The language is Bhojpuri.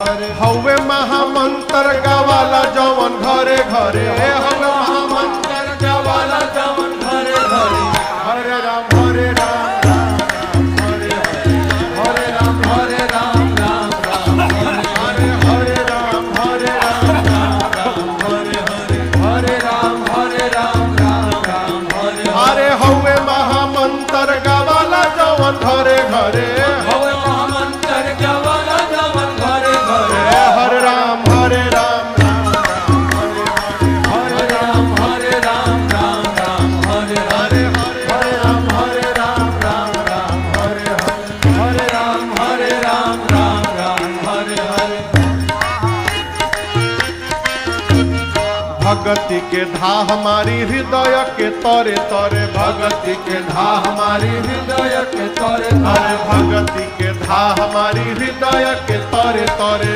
हवे महामंत्र गावाला जवन घरे घरे हवे महामंत्र गावाला जवन घरे घरे हरे राम हरे राम हरे राम हरे राम राम राम हरे राम हरे राम हरे हरे राम हरे राम राम राम हरे हवे महामंत्र गावाला जवन घरे घरे हवे महामंत्र गावाला जवन घरे घरे हरे राम हरे राम हरे राम हरे राम राम राम हरे हरे हरे राम हरे राम राम राम हरे हरे राम हरे राम राम राम हरे हरे। भगति के धा हमारी हृदय के तरे तरे भगति के धा हमारी हृदय के तरे तरे भगति के धा हमारी हृदय के तरे तरे